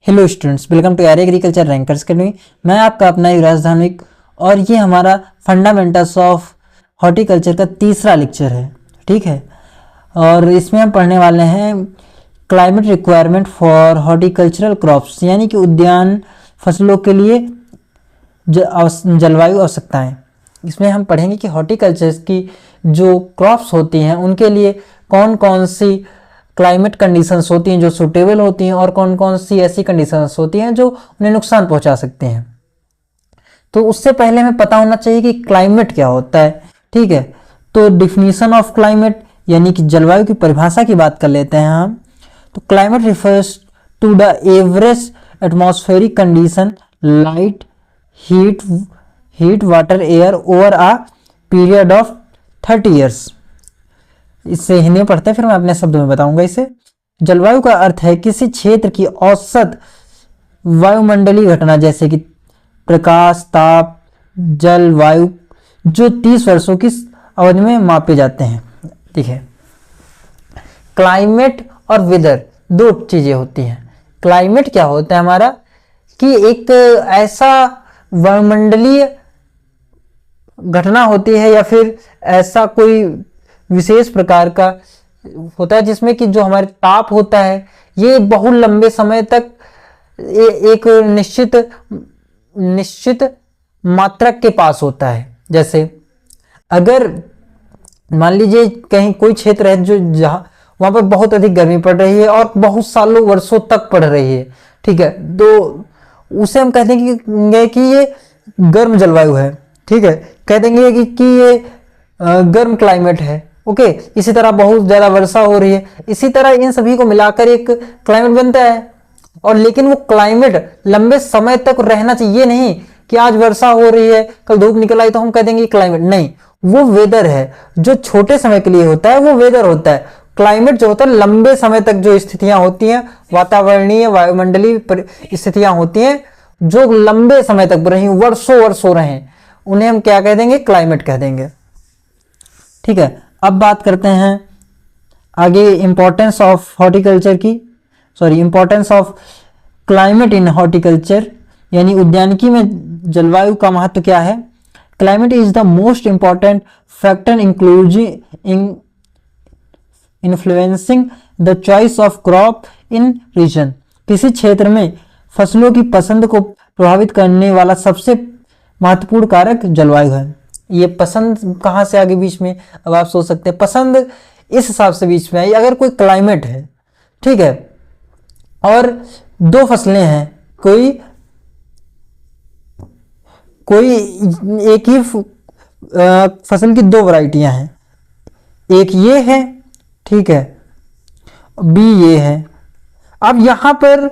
Hello students, welcome to Arya agriculture rankers academy. मैं आपका अपना युवराज धार्मिक और ये हमारा फंडामेंटल्स ऑफ हॉर्टिकल्चर का तीसरा लेक्चर है। ठीक है, और इसमें हम पढ़ने वाले हैं climate requirement for horticultural crops, यानी कि उद्यान फसलों के लिए जलवायु आवश्यकताएं। इसमें हम पढ़ेंगे कि हॉर्टिकल्चर की जो क्रॉप्स होती हैं उनके लिए कौन कौन सी क्लाइमेट कंडीशंस होती हैं जो सूटेबल होती हैं और कौन कौन सी ऐसी कंडीशंस होती हैं जो उन्हें नुकसान पहुंचा सकते हैं। तो उससे पहले हमें पता होना चाहिए कि क्लाइमेट क्या होता है। ठीक है, तो डिफिनीशन ऑफ क्लाइमेट यानी कि जलवायु की परिभाषा की बात कर लेते हैं हम। तो climate refers to the average atmospheric condition light heat water air over a period of 30 years. इससे हिंदी में पढ़ते हैं, फिर मैं अपने शब्दों में बताऊंगा इसे। जलवायु का अर्थ है किसी क्षेत्र की औसत वायुमंडलीय घटना जैसे कि प्रकाश, ताप, जल, वायु, जो 30 वर्षों की अवधि में मापे जाते हैं। ठीक है, क्लाइमेट और वेदर दो चीजें होती हैं। क्लाइमेट क्या होता है हमारा कि एक ऐसा वायुमंडलीय घटना होती है या फिर ऐसा कोई विशेष प्रकार का होता है जिसमें कि जो हमारे ताप होता है ये बहुत लंबे समय तक एक निश्चित मात्रक के पास होता है। जैसे अगर मान लीजिए कहीं कोई क्षेत्र है जो जहाँ वहां पर बहुत अधिक गर्मी पड़ रही है और बहुत सालों वर्षों तक पड़ रही है। ठीक है, तो उसे हम कह देंगे कि ये गर्म जलवायु है। ठीक है, कह देंगे कि ये गर्म क्लाइमेट है। ओके, इसी तरह बहुत ज्यादा वर्षा हो रही है, इसी तरह इन सभी को मिलाकर एक क्लाइमेट बनता है। और लेकिन वो क्लाइमेट लंबे समय तक रहना चाहिए, नहीं कि आज वर्षा हो रही है कल धूप निकल आई तो हम कह देंगे क्लाइमेट। नहीं, वो वेदर है जो छोटे समय के लिए होता है, वो वेदर होता है। क्लाइमेट जो होता है लंबे समय तक जो स्थितियां होती हैं, वातावरणीय वायुमंडलीय स्थितियां होती हैं जो लंबे समय तक रही, वर्षों वर्ष हो रहे हैं, उन्हें हम क्या कह देंगे? क्लाइमेट कह देंगे। ठीक है, अब बात करते हैं आगे इंपॉर्टेंस ऑफ हॉर्टिकल्चर की, importance of climate in horticulture, यानी उद्यानिकी में जलवायु का महत्व क्या है। Climate is the most important factor influencing the choice of crop in region. किसी क्षेत्र में फसलों की पसंद को प्रभावित करने वाला सबसे महत्वपूर्ण कारक जलवायु है। ये पसंद कहाँ से आगे बीच में, अब आप सोच सकते हैं पसंद इस हिसाब से बीच में आई। अगर कोई क्लाइमेट है, ठीक है, और दो फसलें हैं, कोई एक ही फसल की दो वैरायटियां हैं, एक ये है, ठीक है, बी ये है। अब यहां पर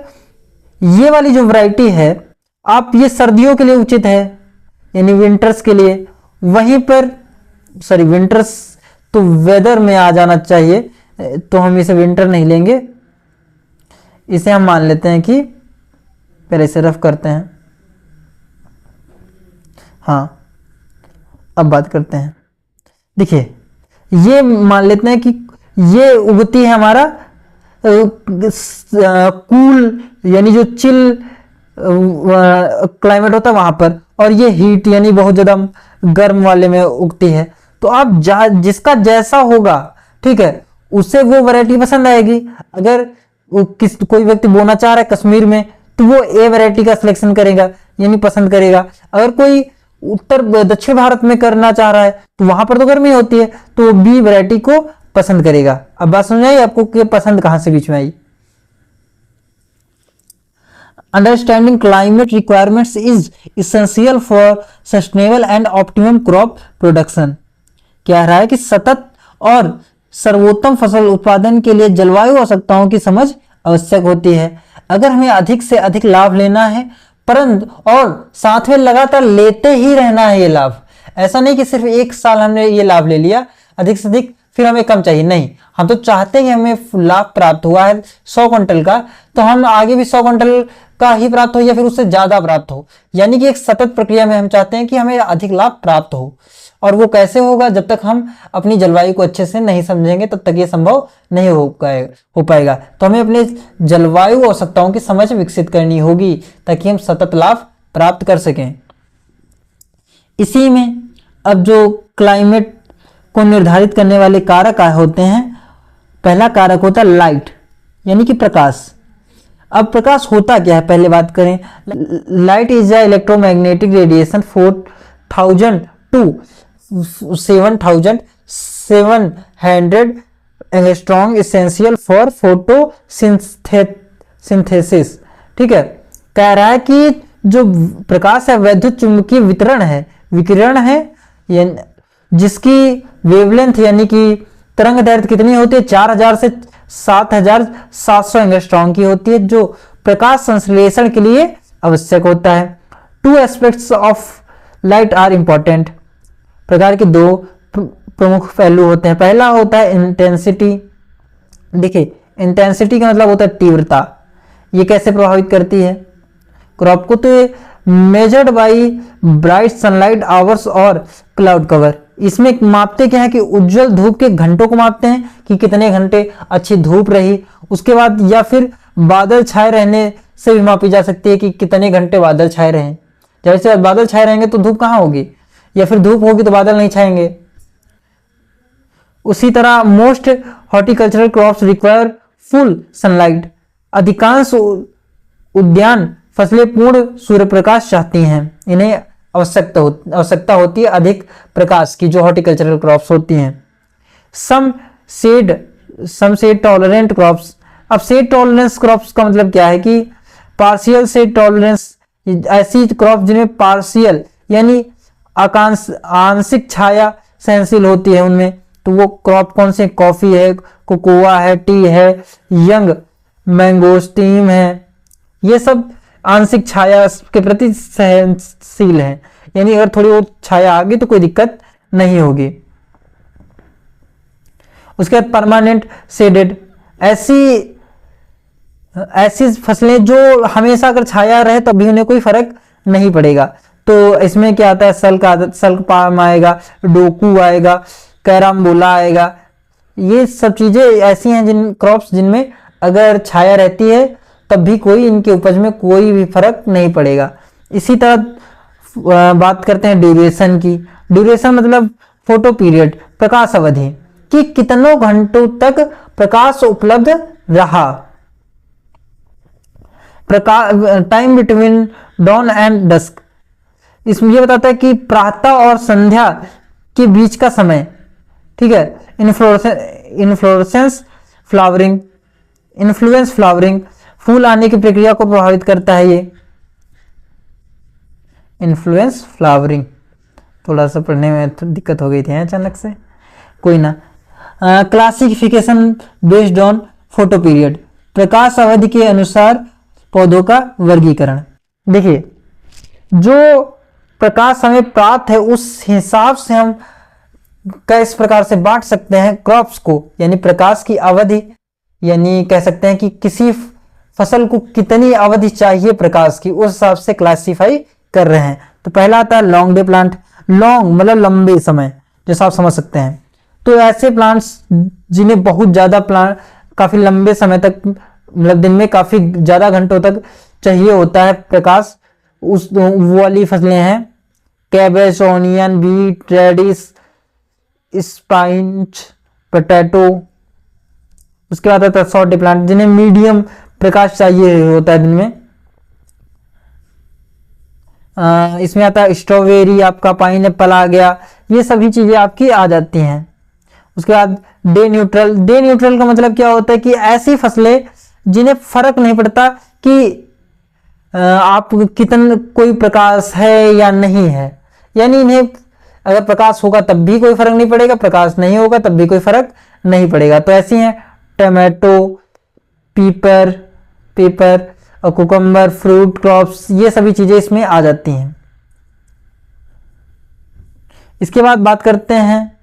ये वाली जो वैरायटी है, आप ये सर्दियों के लिए उचित है, यानी विंटर्स के लिए, वहीं पर विंटर्स तो वेदर में आ जाना चाहिए, तो हम इसे विंटर नहीं लेंगे, इसे हम मान लेते हैं कि पहले इसे रफ करते हैं। हाँ, अब बात करते हैं। देखिए, ये मान लेते हैं कि ये उगती है हमारा कूल यानी जो चिल क्लाइमेट होता है वहां पर, और ये हीट यानी बहुत ज्यादा गर्म वाले में उगती है। तो आप जिसका जैसा होगा, ठीक है, उसे वो वैरायटी पसंद आएगी। अगर कोई व्यक्ति बोना चाह रहा है कश्मीर में, तो वो ए वैरायटी का सिलेक्शन करेगा, यानी पसंद करेगा। अगर कोई उत्तर दक्षिण भारत में करना चाह रहा है तो वहां पर तो गर्मी होती है, तो बी वैरायटी को पसंद करेगा। अब बात समझ आई आपको कि पसंद कहां से बीच में आई। Understanding climate requirements is essential for sustainable and optimum crop production। कह रहा है कि सतत और सर्वोत्तम फसल उत्पादन के लिए जलवायु आवश्यकताओं की समझ आवश्यक होती है। अगर हमें अधिक से अधिक लाभ लेना है, परंतु और साथ में लगातार लेते ही रहना है ये लाभ, ऐसा नहीं कि सिर्फ एक साल हमने ये लाभ ले लिया अधिक से अधिक फिर हमें कम चाहिए, नहीं, हम तो चाहते हैं कि हमें लाभ प्राप्त हुआ है 100 क्विंटल का, तो हम आगे भी 100 क्विंटल का ही प्राप्त हो या फिर उससे ज्यादा प्राप्त हो, यानी कि एक सतत प्रक्रिया में हम चाहते हैं कि हमें अधिक लाभ प्राप्त हो। और वो कैसे होगा, जब तक हम अपनी जलवायु को अच्छे से नहीं समझेंगे तब तक ये संभव नहीं हो पाएगा। तो हमें अपने जलवायु आवश्यकताओं की समझ विकसित करनी होगी ताकि हम सतत लाभ प्राप्त कर सकें। इसी में अब जो क्लाइमेट को निर्धारित करने वाले कारक होते हैं, पहला कारक होता है लाइट यानी कि प्रकाश। अब प्रकाश होता क्या है पहले बात करें। Light is a electromagnetic radiation 4000 to 7700 angstrom essential for photosynthesis. ठीक है, कह रहा है कि जो प्रकाश है विद्युत चुंबकीय विकिरण है जिसकी वेवलेंथ यानी कि तरंग दैर्घ्य कितनी होती है, 4000 से 7700 एंगस्ट्रॉम की होती है, जो प्रकाश संश्लेषण के लिए आवश्यक होता है। 2 aspects of light are important. प्रकाश के 2 प्रमुख पहलू होते हैं। पहला होता है इंटेंसिटी। देखिए, इंटेंसिटी का मतलब होता है तीव्रता। ये कैसे प्रभावित करती है क्रॉप को, तो measured by bright sunlight hours और क्लाउड कवर। इसमें मापते क्या है कि उज्जवल धूप के घंटों को मापते हैं कि कितने घंटे अच्छी धूप रही। उसके बाद या फिर बादल छाए रहने से भी मापी जा सकती है कि कितने घंटे बादल छाए रहे। जैसे बादल छाए रहेंगे तो धूप कहाँ होगी, या फिर धूप होगी तो बादल नहीं छाएंगे। उसी तरह most horticultural crops require full sunlight. अधिकांश उद्यान फसलें पूर्ण सूर्य प्रकाश चाहती हैं। इन्हें आवश्यकता होती है अधिक प्रकाश की, जो हॉर्टिकल्चरल क्रॉप्स होती हैं। सम शेड टॉलरेंट क्रॉप्स। अब शेड टॉलरेंस क्रॉप्स का मतलब क्या है कि पार्शियल शेड टॉलरेंस, ऐसी क्रॉप जिनमें पार्शियल यानी आंशिक छाया सहनशील होती है उनमें। तो वो क्रॉप कौन से, कॉफी है, कोकोआ है, टी है, यंग मैंगोस्टीन है, ये सब आंशिक छाया के प्रति सहनशील है। यानी अगर थोड़ी और छाया आ गई तो कोई दिक्कत नहीं होगी। उसके बाद परमानेंट शेडेड, ऐसी फसलें जो हमेशा अगर छाया रहे तब भी उन्हें कोई फर्क नहीं पड़ेगा। तो इसमें क्या आता है, सल्क पाम आएगा, डोकू आएगा, कैरामबोला आएगा। ये सब चीजें ऐसी हैं जिन क्रॉप्स जिनमें अगर छाया रहती है तब भी कोई इनके उपज में कोई भी फर्क नहीं पड़ेगा। इसी तरह बात करते हैं ड्यूरेशन की। ड्यूरेशन मतलब फोटो पीरियड, प्रकाश अवधि, कि कितनों घंटों तक प्रकाश उपलब्ध रहा। Time between dawn and dusk, इसमें यह बताता है कि प्रातः और संध्या के बीच का समय। ठीक है, इन्फ्लोरेंस फ्लावरिंग, फूल आने की प्रक्रिया को प्रभावित करता है। ये इन्फ्लुएंस फ्लावरिंग, थोड़ा सा पढ़ने में दिक्कत हो गई थी अचानक से, कोई ना। Classification based on photoperiod, प्रकाश अवधि के अनुसार पौधों का वर्गीकरण। देखिए, जो प्रकाश हमें प्राप्त है उस हिसाब से हम किस प्रकार से बांट सकते हैं क्रॉप्स को, यानी प्रकाश की अवधि, यानी कह सकते हैं कि किसी फसल को कितनी अवधि चाहिए प्रकाश की, उस हिसाब से क्लासिफाई कर रहे हैं। तो पहला आता है लॉन्ग डे प्लांट। लॉन्ग मतलब लंबे समय, जैसा आप समझ सकते हैं। तो ऐसे प्लांट्स जिन्हें बहुत ज्यादा काफी लंबे समय तक, मतलब दिन में काफी ज्यादा घंटों तक चाहिए होता है प्रकाश, वो वाली फसलें हैं cabbage, onion, beet, radish, spinach, potato. उसके बाद आता है शॉर्ट डे प्लांट, जिन्हें मीडियम प्रकाश चाहिए होता है दिन में। इसमें आता है स्ट्रॉबेरी, आपका पाइनएप्पल आ गया, ये सभी चीजें आपकी आ जाती हैं। उसके बाद डे न्यूट्रल। डे न्यूट्रल का मतलब क्या होता है कि ऐसी फसलें जिन्हें फर्क नहीं पड़ता कि आप कोई प्रकाश है या नहीं है, यानी इन्हें अगर प्रकाश होगा तब भी कोई फर्क नहीं पड़ेगा, प्रकाश नहीं होगा तब भी कोई फर्क नहीं पड़ेगा। तो ऐसी हैं टमाटो, पेपर और कुकम्बर, फ्रूट क्रॉप्स, ये सभी चीजें इसमें आ जाती हैं। इसके बाद बात करते हैं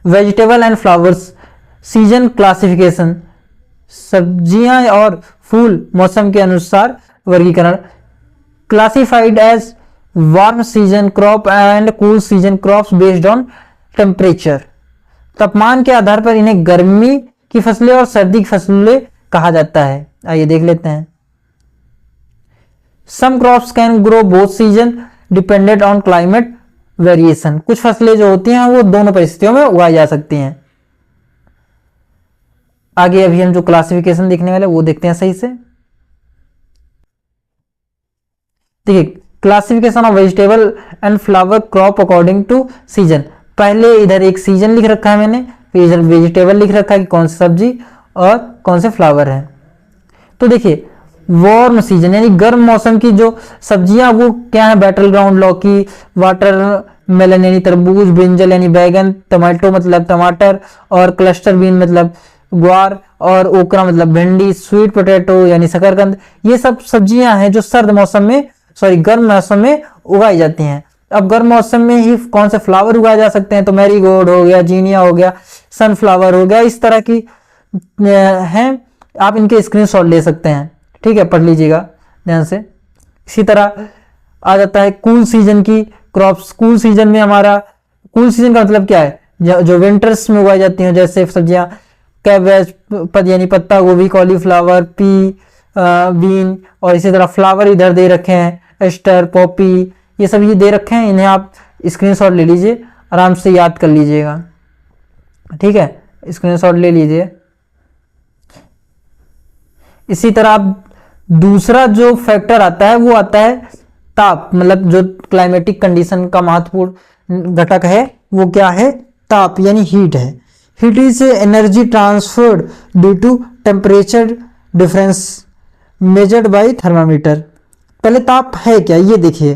vegetable and flowers season classification, सब्जियां और फूल मौसम के अनुसार वर्गीकरण। Classified as warm season crop and cool season crops based on temperature. तापमान के आधार पर इन्हें गर्मी की फसलें और सर्दी की फसलें कहा जाता है। आइए देख लेते हैं। Some crops can grow both season dependent on climate variation. कुछ फसलें जो होती हैं वो दोनों परिस्थितियों में उगाई जा सकती हैं। आगे अभी हम जो क्लासिफिकेशन देखने वाले वो देखते हैं सही से। देखिए, classification of vegetable and flower crop according to season. पहले इधर एक सीजन लिख रखा है मैंने, फिर इधर वेजिटेबल लिख रखा है कि कौन सी सब्जी और कौन से फ्लावर है। तो देखिए, वार्म सीजन यानी गर्म मौसम की जो सब्जियां वो क्या है, बैटल ग्राउंड लौकी, वाटर मेलन यानी तरबूज, ब्रिंजल यानी बैगन, टमाटो मतलब टमाटर, और क्लस्टर बीन मतलब ग्वार, और ओकरा मतलब भिंडी, स्वीट पोटैटो यानी शकरकंद। ये सब सब्जियां हैं जो सर्द मौसम में गर्म मौसम में उगाई जाती हैं। अब गर्म मौसम में ही कौन से फ्लावर उगाए जा सकते हैं, तो मैरीगोल्ड हो गया, जीनिया हो गया, सनफ्लावर हो गया, इस तरह की हैं। आप इनके स्क्रीनशॉट ले सकते हैं, ठीक है, पढ़ लीजिएगा ध्यान से। इसी तरह आ जाता है कूल सीजन की क्रॉप्स। कूल सीजन में हमारा, कूल सीजन का मतलब क्या है, जो विंटर्स में उगाई जाती हैं, जैसे सब्जियां कैबेज यानी पत्ता गोभी, कॉलीफ्लावर, बीन, और इसी तरह फ्लावर इधर दे रखे हैं, एस्टर, पॉपी, ये सब ये दे रखे हैं। इन्हें आप स्क्रीनशॉट ले लीजिए, आराम से याद कर लीजिएगा, ठीक है, स्क्रीनशॉट ले लीजिए। इसी तरह आप दूसरा जो फैक्टर आता है वो आता है ताप, मतलब जो क्लाइमेटिक कंडीशन का महत्वपूर्ण घटक है वो क्या है, ताप यानी हीट है। Heat is energy transferred due to temperature difference measured by thermometer. पहले ताप है क्या, ये देखिए।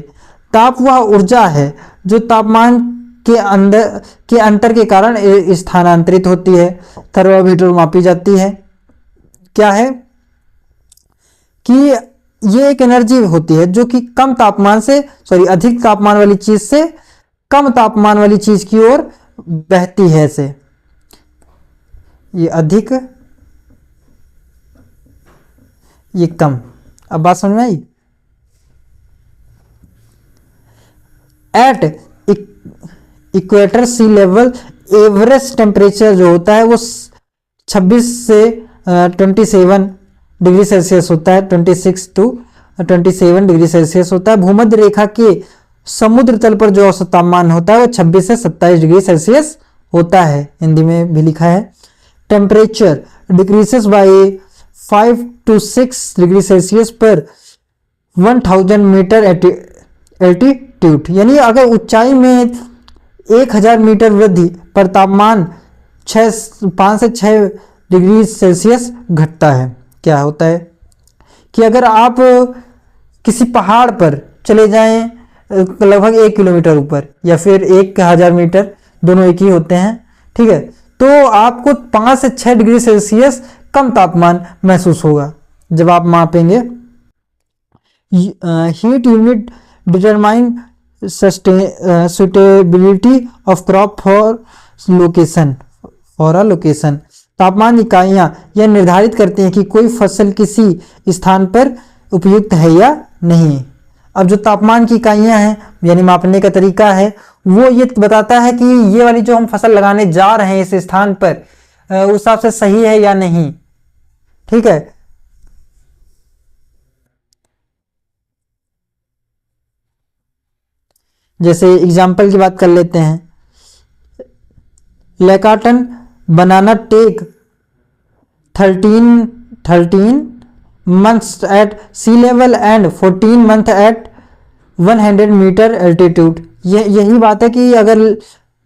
ताप वह ऊर्जा है जो तापमान के अंतर के कारण स्थानांतरित होती है, थर्मामीटर मापी जाती है। क्या है कि ये एक एनर्जी होती है जो कि कम तापमान से अधिक तापमान वाली चीज से कम तापमान वाली चीज की ओर बहती है। से ये अधिक, ये कम। अब बात समझ में आई। At equator sea level average temperature जो होता है वो 26 से 27 डिग्री सेल्सियस होता है, 26 to 27 डिग्री सेल्सियस होता है। भूमध्य रेखा के समुद्र तल पर जो औसत तापमान होता है वो 26 से 27 डिग्री सेल्सियस होता है, हिंदी में भी लिखा है। Temperature decreases by 5 to 6 degree Celsius पर 1000 मीटर एल्टीट्यूड, यानी अगर ऊंचाई में 1000 मीटर वृद्धि पर तापमान 5 से 6 डिग्री सेल्सियस घटता है। क्या होता है कि अगर आप किसी पहाड़ पर चले जाएं लगभग 1 किलोमीटर ऊपर, या फिर 1000 मीटर, दोनों एक ही होते हैं, ठीक है, तो आपको 5 से 6 डिग्री सेल्सियस कम तापमान महसूस होगा जब आप मापेंगे। Heat unit determine suitability of crop for a location. तापमान इकाइयां यह निर्धारित करती हैं कि कोई फसल किसी स्थान पर उपयुक्त है या नहीं। अब जो तापमान की इकाइयां हैं यानी मापने का तरीका है वो ये बताता है कि ये वाली जो हम फसल लगाने जा रहे हैं इस स्थान पर उस हिसाब से सही है या नहीं, ठीक है। जैसे एग्जाम्पल की बात कर लेते हैं, लेकाटन बनाना take 13 months at sea level and 14 months at 100 metre altitude. यही बात है कि अगर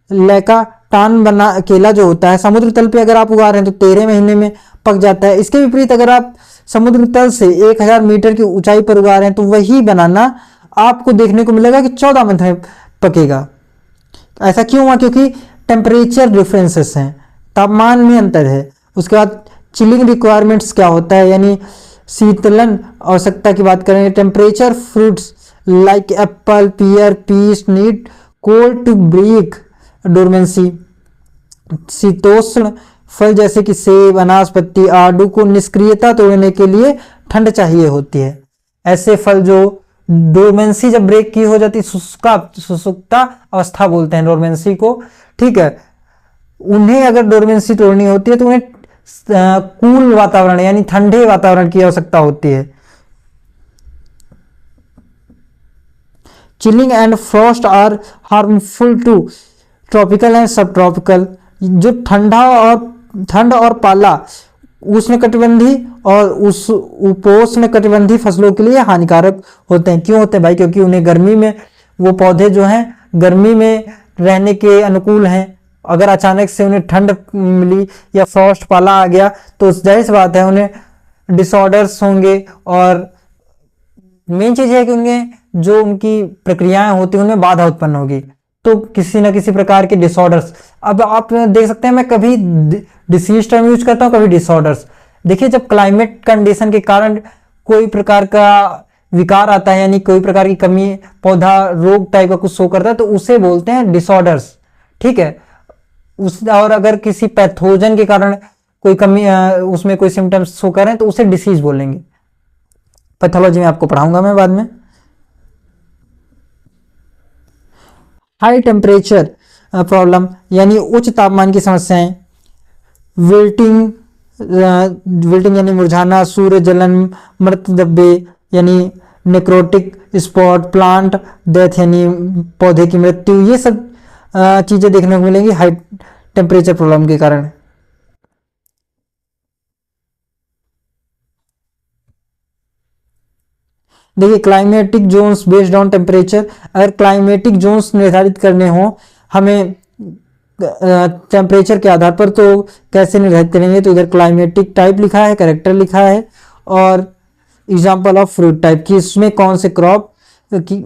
लेकाटान बना केला जो होता है समुद्र तल पे अगर आप उगा रहे हैं तो 13 महीने में पक जाता है। इसके विपरीत अगर आप समुद्र तल से 1000 मीटर की ऊंचाई पर उगा रहे हैं तो वही बनाना आपको देखने को मिलेगा कि 14 मंथ में पकेगा। ऐसा क्यों हुआ? क्योंकि टेम्परेचर डिफरेंसेस हैं, तापमान में अंतर है। उसके बाद चिलिंग रिक्वायरमेंट्स क्या होता है, यानी शीतलन आवश्यकता की बात करें। Temperature fruits like apple, pear, peach need cold to break dormancy. शीतोष्ण फल जैसे कि सेब, अनाशपत्ति, आड़ू को निष्क्रियता तोड़ने के लिए ठंड चाहिए होती है। ऐसे फल जो डोरमेंसी जब ब्रेक की हो जाती, सुसुप्ता अवस्था बोलते हैं डोरमेंसी को, ठीक है। उन्हें अगर डोरमेंसी तोड़नी होती है तो उन्हें कूल वातावरण यानी ठंडे वातावरण की आवश्यकता होती है। Chilling and frost are harmful to tropical and subtropical. जो ठंड और पाला उष्णकटिबंधी और उस उपोष्ण कटिबंधी फसलों के लिए हानिकारक होते हैं। क्यों होते हैं भाई? क्योंकि उन्हें गर्मी में, वो पौधे जो हैं गर्मी में रहने के अनुकूल हैं। अगर अचानक से उन्हें ठंड मिली या फ्रॉस्ट पाला आ गया तो जाहिर सी बात है उन्हें डिसऑर्डर्स होंगे। और मेन चीज है कि उनमें जो उनकी प्रक्रियाएं होती हैं उनमें बाधा उत्पन्न होगी, तो किसी ना किसी प्रकार के डिसऑर्डर्स। अब आप देख सकते हैं मैं कभी डिसीज टर्म यूज करता हूँ, कभी डिसऑर्डर्स। देखिए, जब क्लाइमेट कंडीशन के कारण कोई प्रकार का विकार आता है, यानी कोई प्रकार की कमी, पौधा रोग टाइप का कुछ शो करता है, तो उसे बोलते हैं डिसऑर्डर्स, ठीक है। और अगर किसी पैथोजन के कारण कोई कमी, उसमें कोई सिम्टम्स शो कर रहे हैं तो उसे डिसीज बोलेंगे। पैथोलॉजी में आपको पढ़ाऊंगा मैं बाद में। हाई टेम्परेचर प्रॉब्लम यानी उच्च तापमान की समस्याएं, विल्टिंग यानी मुरझाना, सूर्य जलन, मृत धब्बे यानी नेक्रोटिक स्पॉट, प्लांट डेथ यानी पौधे की मृत्यु, ये सब चीजें देखने को मिलेंगी हाई टेम्परेचर प्रॉब्लम के कारण। देखिए, climatic zones based on temperature. अगर क्लाइमेटिक जोन्स निर्धारित करने हो हमें टेम्परेचर के आधार पर, तो कैसे निर्धारित करेंगे? तो इधर क्लाइमेटिक टाइप लिखा है, कैरेक्टर लिखा है, और एग्जाम्पल ऑफ फ्रूट टाइप की इसमें कौन से क्रॉप की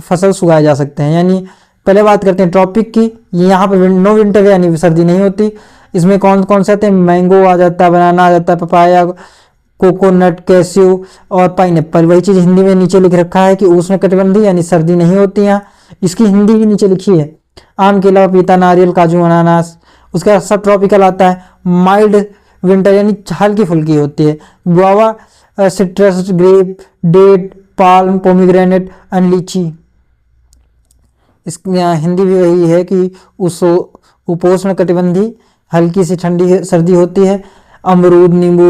फसल उगाए जा सकते हैं। यानी पहले बात करते हैं ट्रॉपिक की। यहाँ पर नो विंटर यानी सर्दी नहीं होती। इसमें कौन कौन से आते हैं? मैंगो आ जाता है, बनाना आ जाता है, पपाया, कोकोनट, कैस्यू और पाइनएप्पल। वही चीज हिंदी में नीचे लिख रखा है कि उष्णकटिबंधीय यानी सर्दी नहीं होती यहाँ, इसकी हिंदी भी नीचे लिखी है। आम, केला, पपीता, नारियल, काजू, अनानास। उसका सब ट्रॉपिकल आता है। माइल्ड विंटर यानी हल्की फुल्की होती है। Guava, citrus, grape, date, palm, pomegranate and lychee. इसकी हिंदी भी वही है कि उस उपोष्ण कटिबंधी हल्की सी ठंडी सर्दी होती है। अमरूद, नींबू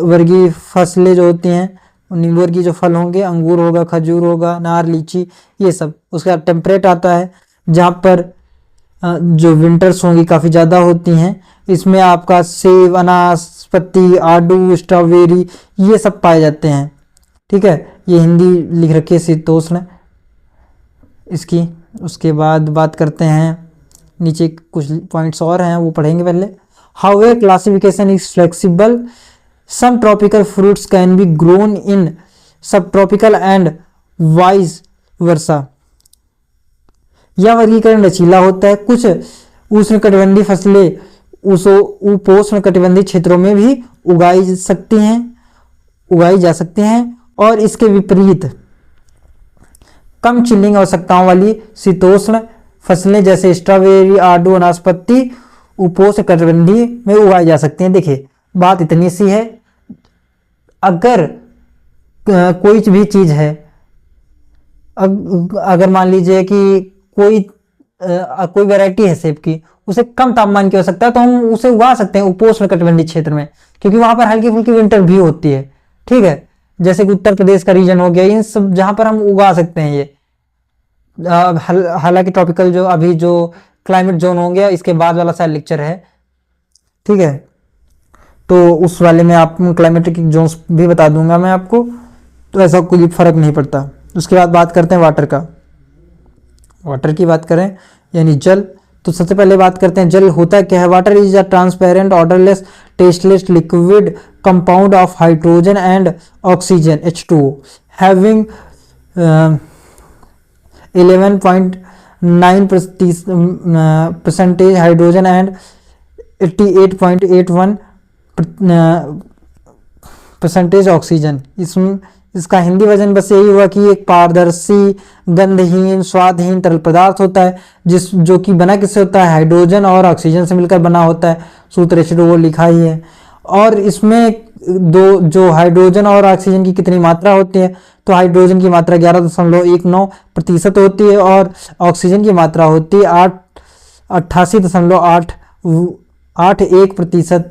वर्गीय फसलें जो होती हैं, नींबू वर्गीय जो फल होंगे, अंगूर होगा, खजूर होगा, नार, लीची, ये सब। उसका टेम्परेट आता है जहाँ पर जो विंटर्स होंगी काफ़ी ज़्यादा होती हैं। इसमें आपका सेब, अनाशपाती, आड़ू, स्ट्रॉबेरी ये सब पाए जाते हैं, ठीक है। ये हिंदी लिख रखी है शीतोष्ण इसकी। उसके बाद बात करते हैं, नीचे कुछ पॉइंट्स और हैं वो पढ़ेंगे पहले। However, classification is flexible. Some tropical fruits can be grown in subtropical and vice versa. यह वर्गीकरण लचीला होता है। कुछ उष्णकटिबंधीय फसलें उपोष्णकटिबंधीय क्षेत्रों में भी उगाई जा सकती हैं और इसके विपरीत कम चिलिंग आवश्यकताओं वाली शीतोष्ण फसलें जैसे स्ट्रॉबेरी, आड़ू, नाशपाती उपोष्णकटिबंधीय में उगाई जा सकती हैं। देखिए, बात इतनी सी है, अगर कोई भी चीज है, अगर मान लीजिए कि कोई वैरायटी है सेब की, उसे कम तापमान की आवश्यकता है तो हम उसे उगा सकते हैं उपोष्णकटिबंधीय क्षेत्र में, क्योंकि वहां पर हल्की फुल्की विंटर भी होती है, ठीक है। जैसे कि उत्तर प्रदेश का रीजन हो गया, इन सब जहां पर हम उगा सकते हैं ये। हालांकि ट्रॉपिकल जो अभी जो क्लाइमेट जोन हो गया, इसके बाद वाला शायद लेक्चर है, ठीक है। तो उस वाले में आप क्लाइमेटिक जोन्स भी बता दूंगा मैं आपको, तो ऐसा कोई फर्क नहीं पड़ता। उसके बाद बात करते हैं वाटर का। वाटर की बात करें यानी जल, तो सबसे पहले बात करते हैं जल होता क्या है। Water is a transparent, odourless, tasteless liquid compound of hydrogen and oxygen H2O having 11.9% hydrogen and 88.81% oxygen. इसका हिंदी वर्जन बस यही हुआ कि एक पारदर्शी, गंधहीन, स्वादहीन तरल पदार्थ होता है जो कि बना किससे होता है? हाइड्रोजन और ऑक्सीजन से मिलकर बना होता है। सूत्र H2O लिखा ही है। और इसमें दो जो हाइड्रोजन और ऑक्सीजन की कितनी मात्रा होती है, तो हाइड्रोजन की मात्रा 11.19% होती है और ऑक्सीजन की मात्रा होती है 88.81%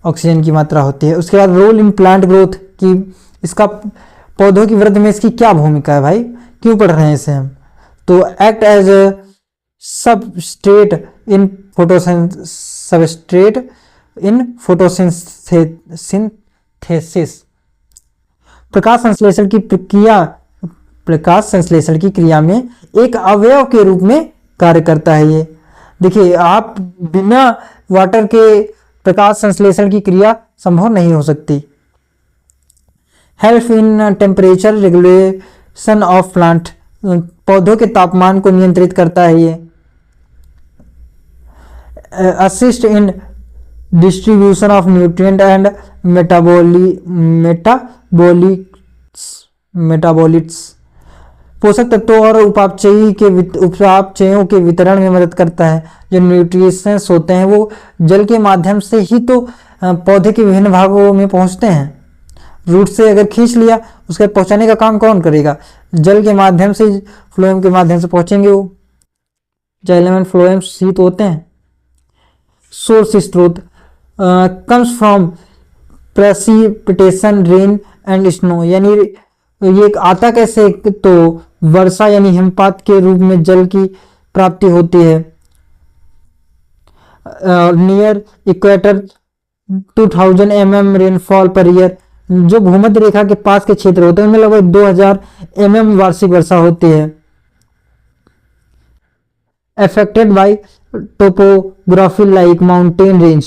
ऑक्सीजन की मात्रा होती है। उसके बाद रोल इन प्लांट ग्रोथ की, इसका पौधों की वृद्धि में इसकी क्या भूमिका है भाई, क्यों पढ़ रहे हैं इसे हम, तो act as substrate in photosynthesis, प्रकाश संश्लेषण की क्रिया में एक अवयव के रूप में कार्य करता है। ये देखिए, आप बिना वाटर के प्रकाश संश्लेषण की क्रिया संभव नहीं हो सकती। Help in temperature regulation of plant, पौधों के तापमान को नियंत्रित करता है ये। Assist in distribution of nutrient and metabolites, पोषक तत्वों और उपापचयों के वितरण में मदद करता है। जो न्यूट्रिशंस होते हैं वो जल के माध्यम से ही तो पौधे के विभिन्न भागों में पहुंचते हैं। रूट से अगर खींच लिया, उसके पहुंचाने का काम कौन करेगा, जल के माध्यम से, फ्लोएम के माध्यम से पहुंचेंगे वो, जाइलम एंड फ्लोएम शीत होते हैं। सोर्स स्रोत comes from precipitation, rain and snow, यानी ये आता कैसे, तो वर्षा यानी हिमपात के रूप में जल की प्राप्ति होती है। Near equator 2000 mm rainfall per year, जो भूमध्य रेखा के पास के क्षेत्र होते हैं उनमें लगभग 2000 mm वार्षिक वर्षा होती है। Affected by topography like mountain range,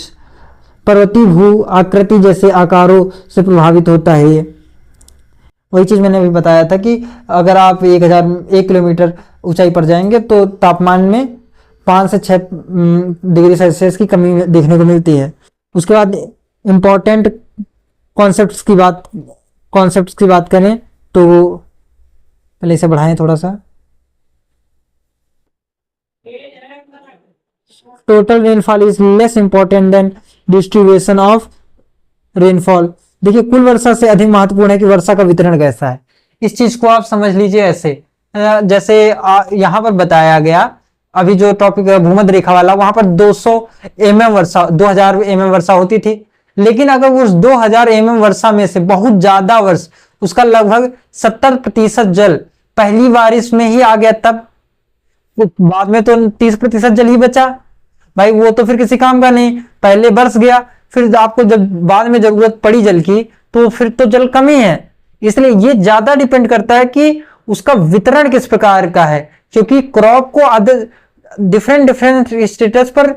पर्वतीय भू आकृति जैसे आकारों से प्रभावित होता है ये। वही चीज मैंने अभी बताया था कि अगर आप 1 किलोमीटर ऊंचाई पर जाएंगे तो तापमान में 5 से 6 डिग्री सेल्सियस की कमी देखने को मिलती है। उसके बाद इम्पोर्टेंट कॉन्सेप्ट्स की बात करें तो पहले इसे बढ़ाएं थोड़ा सा। Total rainfall is less important than distribution of rainfall. देखिए, कुल वर्षा से अधिक महत्वपूर्ण है कि वर्षा का वितरण कैसा है। इस चीज को आप समझ लीजिए ऐसे, जैसे यहाँ पर बताया गया, अभी जो टॉपिक है भूमध्य रेखा वाला, वहां पर 2000 mm वर्षा होती थी, लेकिन अगर उस 2000 mm वर्षा में से बहुत ज्यादा वर्ष, उसका लगभग 70% जल पहली बारिश में ही आ गया, तब बाद में तो 30% जल ही बचा भाई, वो तो फिर किसी काम का नहीं, पहले बरस गया, फिर आपको जब बाद में जरूरत पड़ी जल की तो फिर तो जल कमी है। इसलिए ये ज्यादा डिपेंड करता है कि उसका वितरण किस प्रकार का है, क्योंकि क्रॉप को डिफरेंट स्टेटस पर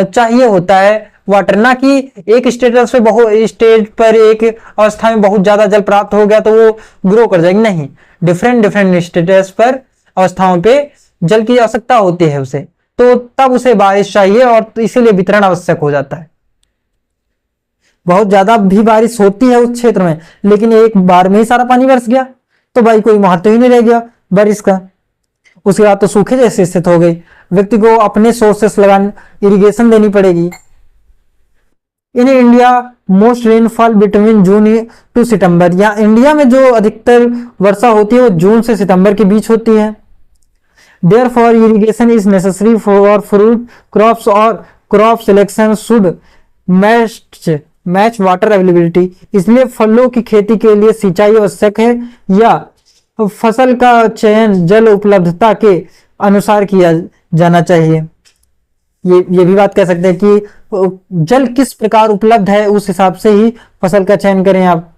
चाहिए होता है वाटर, ना कि एक स्टेटस पे स्टेज पर एक अवस्था में बहुत ज्यादा जल प्राप्त हो गया तो वो ग्रो कर जाएगी, नहीं, डिफरेंट स्टेटस पर अवस्थाओं पे जल की आवश्यकता होती है उसे, तो तब उसे बारिश चाहिए और इसीलिए वितरण आवश्यक हो जाता है। बहुत ज्यादा भी बारिश होती है उस क्षेत्र में, लेकिन एक बार में ही सारा पानी बरस गया तो भाई कोई महत्व ही नहीं रह गया बारिश का। उसके बाद तो सूखे जैसी स्थिति हो गई, व्यक्ति को अपने सोर्सेस लगाने, इरिगेशन देनी पड़ेगी। In India most rainfall between June to September, यहाँ इंडिया में जो अधिकतर वर्षा होती है वो जून से सितंबर के बीच होती है। Therefore, irrigation is necessary for fruit crops or crop selection should match water availability. इसलिए फलों की खेती के लिए सिंचाई आवश्यक है या फसल का चयन जल उपलब्धता के अनुसार किया जाना चाहिए। ये भी बात कह सकते हैं कि जल किस प्रकार उपलब्ध है उस हिसाब से ही फसल का चयन करें आप।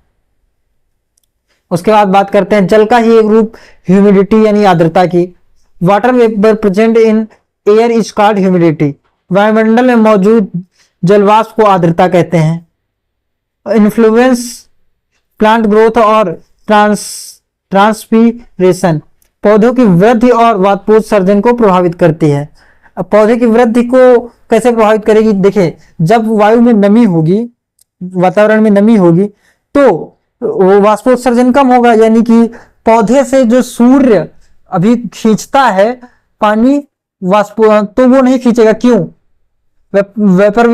उसके बाद बात करते हैं जल का ही एक रूप ह्यूमिडिटी यानी आर्द्रता की। Water vapour present in air is called humidity. वायुमंडल में मौजूद जलवाष्प को आर्द्रता कहते हैं। इन्फ्लुएंस प्लांट ग्रोथ और ट्रांसपीरेशन, पौधों की वृद्धि और वातपोत्सर्जन को प्रभावित करती है। अब पौधे की वृद्धि को कैसे प्रभावित करेगी, देखिए जब वायु में नमी होगी, वातावरण में नमी होगी तो वो वाष्पोत्सर्जन कम होगा, यानी कि पौधे से जो सूर्य अभी खींचता है पानी वाष्प, तो वो नहीं खींचेगा। क्यों? वाटर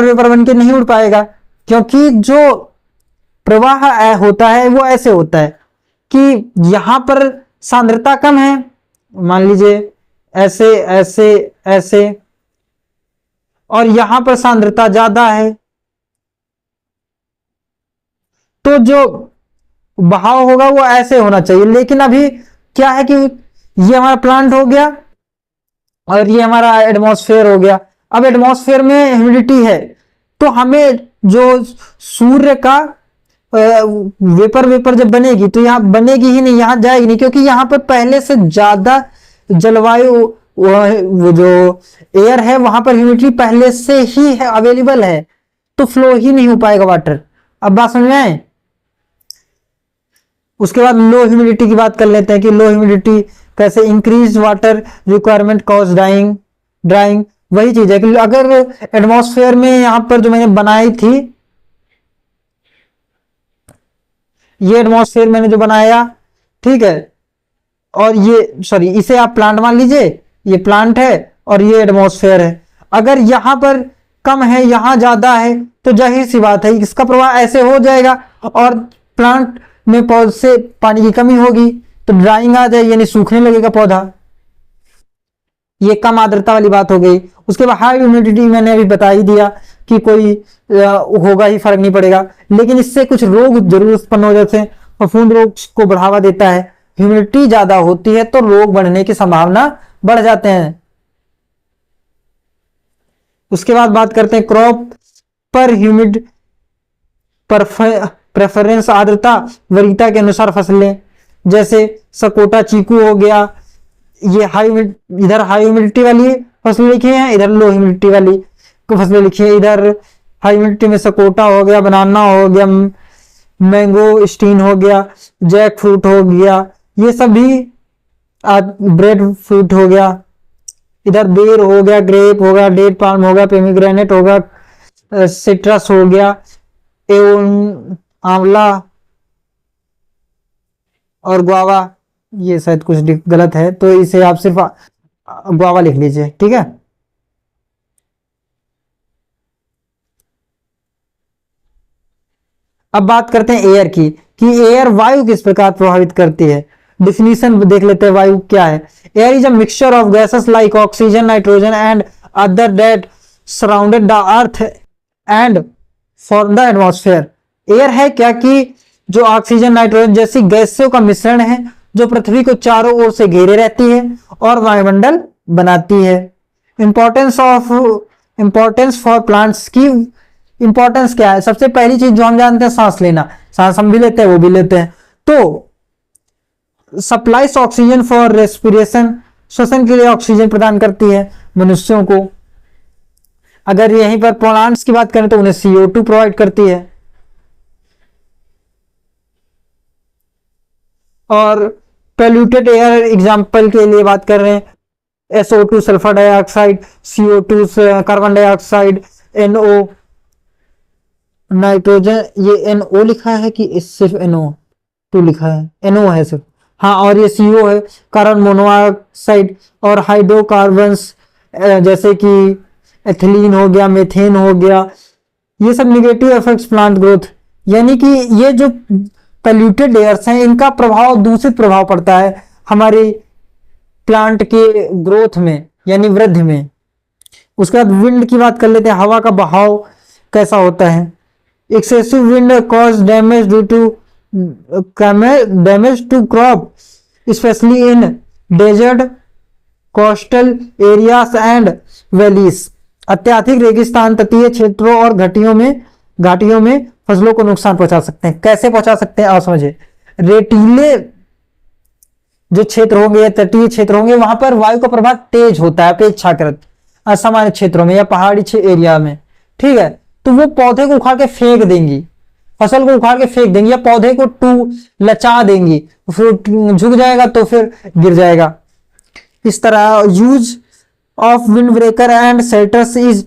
वेपर बन के नहीं उड़ पाएगा, क्योंकि जो प्रवाह होता है वो ऐसे होता है कि यहां पर सांद्रता कम है, मान लीजिए ऐसे ऐसे ऐसे, और यहां पर सांद्रता ज्यादा है, तो जो बहाव होगा वो ऐसे होना चाहिए। लेकिन अभी क्या है कि ये हमारा प्लांट हो गया और ये हमारा एटमॉस्फेयर हो गया। अब एटमॉस्फेयर में ह्यूमिडिटी है, तो हमें जो सूर्य का वेपर वेपर जब बनेगी तो यहाँ बनेगी ही नहीं, यहाँ जाएगी नहीं, क्योंकि यहाँ पर पहले से ज्यादा जलवायु, वो जो एयर है वहां पर ह्यूमिडिटी पहले से ही है, अवेलेबल है, तो फ्लो ही नहीं हो पाएगा वाटर। अब बात समझ में आए। उसके बाद लो ह्यूमिडिटी की बात कर लेते हैं कि लो ह्यूमिडिटी कैसे increase water requirement cause drawing. वही चीज है कि अगर एटमॉस्फेयर में यहां पर जो मैंने बनाई थी, ये एटमॉस्फेयर मैंने जो बनाया, ठीक है, और ये सॉरी इसे आप प्लांट मान लीजिए, ये प्लांट है और ये एटमॉस्फेयर है। अगर यहां पर कम है यहां ज्यादा है तो जाहिर सी बात है इसका प्रवाह ऐसे हो जाएगा और प्लांट में पौधे से पानी की कमी होगी तो ड्राइंग आ जाएगी, यानी सूखने लगेगा पौधा। ये कम आर्द्रता वाली बात हो गई। उसके बाद हाई ह्यूमिडिटी मैंने अभी बता ही दिया कि कोई होगा ही, फर्क नहीं पड़ेगा, लेकिन इससे कुछ रोग जरूर उत्पन्न हो जाते हैं। फफूंद रोग को बढ़ावा देता है। ह्यूमिडिटी ज्यादा होती है तो रोग बढ़ने की संभावना बढ़ जाते हैं। उसके बाद बात करते हैं क्रॉप पर ह्यूमिड प्रेफरेंस, आर्द्रता वरीयता के अनुसार फसलें, जैसे सकोटा चीकू हो गया, ये इधर हाई ह्यूमिडिटी वाली फसलें लिखी हैं, इधर लो ह्यूमिडिटी वाली फसलें लिखी है। इधर हाई ह्यूमिडिटी में सकोटा हो गया, बनाना हो गया, मैंगो स्टीन हो गया, जैक फ्रूट हो गया, ये सब भी ब्रेड फ्रूट हो गया। इधर बेर हो गया, ग्रेप हो गया, डेट पाल्म हो गया, पोमीग्रेनेट हो गया, सिट्रस हो गया, एवं आंवला और गुआवा। ये शायद कुछ गलत है तो इसे आप सिर्फ गुआवा लिख लीजिए, ठीक है। अब बात करते हैं एयर की कि एयर वायु किस प्रकार प्रभावित करती है। डिफिनीशन देख लेते हैं वायु क्या है। Air is a mixture of gases like oxygen, nitrogen and other that surrounded the earth and form the atmosphere. Air है क्या कि जो ऑक्सीजन, नाइट्रोजन जैसी गैसों का मिश्रण है जो पृथ्वी को चारों ओर से घेरे रहती है और वायुमंडल बनाती है। इंपॉर्टेंस फॉर प्लांट्स की इंपॉर्टेंस क्या है। सबसे पहली चीज जो हम जानते हैं सांस लेना, सांस हम भी लेते हैं वो भी लेते हैं, तो सप्लाइज ऑक्सीजन फॉर रेस्पिरेशन, श्वसन के लिए ऑक्सीजन प्रदान करती है मनुष्यों को। अगर यहीं पर प्लांट्स की बात करें तो उन्हें CO2 प्रोवाइड करती है। और पोल्यूटेड एयर एग्जाम्पल के लिए बात कर रहे हैं SO2 sulphur dioxide, CO2 carbon dioxide, NO nitrogen, ये NO लिखा है कि सिर्फ NO2 लिखा है, NO है सिर्फ, हाँ, और ये CO है कार्बन मोनोऑक्साइड और हाइड्रोकार्बन्स जैसे कि एथिलीन हो गया, मेथेन हो गया। ये सब निगेटिव इफेक्ट्स प्लांट ग्रोथ, यानी कि ये जो पोल्यूटेड एयर्स हैं इनका प्रभाव, दूषित प्रभाव पड़ता है हमारी प्लांट के ग्रोथ में यानी वृद्धि में। उसके बाद विंड की बात कर लेते हैं। हवा का बहाव कैसा होता है। Excessive wind cause damage due to damage to crop specially in desert, coastal areas and valleys. अत्यधिक रेगिस्तान, तटीय क्षेत्रों और घाटियों में फसलों को नुकसान पहुंचा सकते हैं। कैसे पहुंचा सकते हैं आप समझिए। रेतीले जो क्षेत्र होंगे या तटीय क्षेत्र होंगे वहां पर वायु का प्रभाव तेज होता है अपेक्षाकृत असामान्य क्षेत्रों में या पहाड़ी एरिया में, ठीक है, तो वो पौधे को उखाड़ के फेंक देंगी, फसल को उखाड़ के फेंक देंगी या पौधे को लचा देंगी, फिर झुक जाएगा तो फिर गिर जाएगा। इस तरह use of wind breaker and shelters is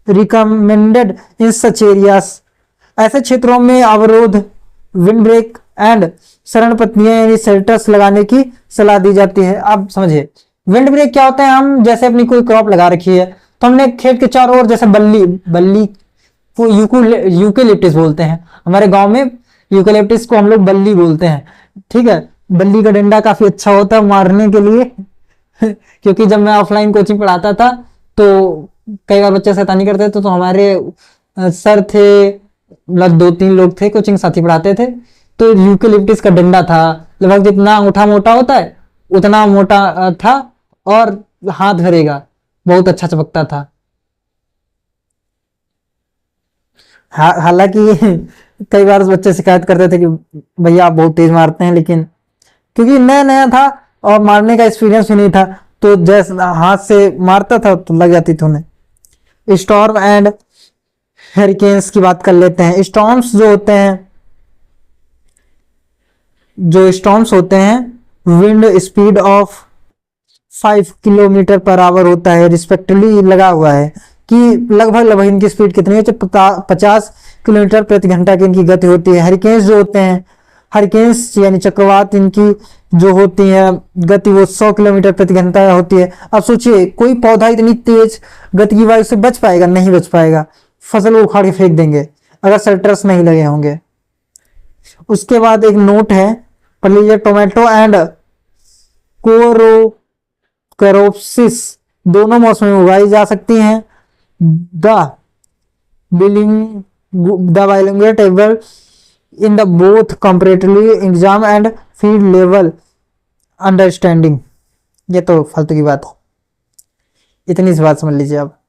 recommended in such areas. ऐसे क्षेत्रों में अवरोध, विंड ब्रेक एंड शरण पत्नियां यानी शेल्टर्स लगाने की सलाह दी जाती है। आप समझिए विंड ब्रेक क्या होता है। हम जैसे अपनी कोई क्रॉप लगा रखी है तो हमने खेत के चारों ओर जैसे बल्ली वो यूकेलिप्टिस बोलते हैं। हमारे गांव में यूकेलिप्टिस को हम लोग बल्ली बोलते हैं, ठीक है। बल्ली का डंडा काफी अच्छा होता है मारने के लिए क्योंकि जब मैं ऑफलाइन कोचिंग पढ़ाता था तो कई बार बच्चे शैतानी करते थे, तो हमारे सर थे, मतलब 2-3 लोग थे कोचिंग साथी पढ़ाते थे, तो यूकेलिप्टिस का डंडा था, लगभग जितना अंगूठा मोटा होता है उतना मोटा था, और हाथ भरेगा, बहुत अच्छा चमकता था। हालांकि कई बार बच्चे शिकायत करते थे कि भैया आप बहुत तेज मारते हैं, लेकिन क्योंकि नया नया था और मारने का एक्सपीरियंस भी नहीं था, तो जैसे हाथ से मारता था तो लग जाती थी उन्हें। स्टॉर्म एंड हरिकेन्स की बात कर लेते हैं। स्टॉर्म्स होते हैं wind speed of 5 kilometre per hour होता है, रिस्पेक्टिवली लगा हुआ है कि लगभग इनकी स्पीड कितनी है, 50 किलोमीटर प्रति घंटा की इनकी गति होती है। हरिकेन्स जो होते हैं, हरिकेन्स यानी चक्रवात, इनकी जो होती है गति वो 100 किलोमीटर प्रति घंटा होती है। अब सोचिए कोई पौधा इतनी तेज गति की वायु से बच पाएगा? नहीं बच पाएगा, फसल को उखाड़ के फेंक देंगे अगर शेल्टर्स नहीं लगे होंगे। उसके बाद एक नोट है, पढ़ लीजिए, टोमेटो एंड कोरोप्सिस दोनों मौसमों में उगाई जा सकती हैं। The bilingual in the both comparatively exam and field level understanding। ये तो फालतू की बात है, इतनी सी बात समझ लीजिए आप।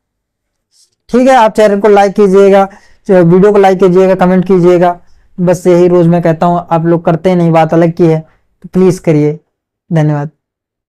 ठीक है, आप चैनल को लाइक कीजिएगा, वीडियो को लाइक कीजिएगा, कमेंट कीजिएगा, बस यही रोज मैं कहता हूँ। आप लोग करते नहीं, बात अलग की है, तो प्लीज करिए। धन्यवाद।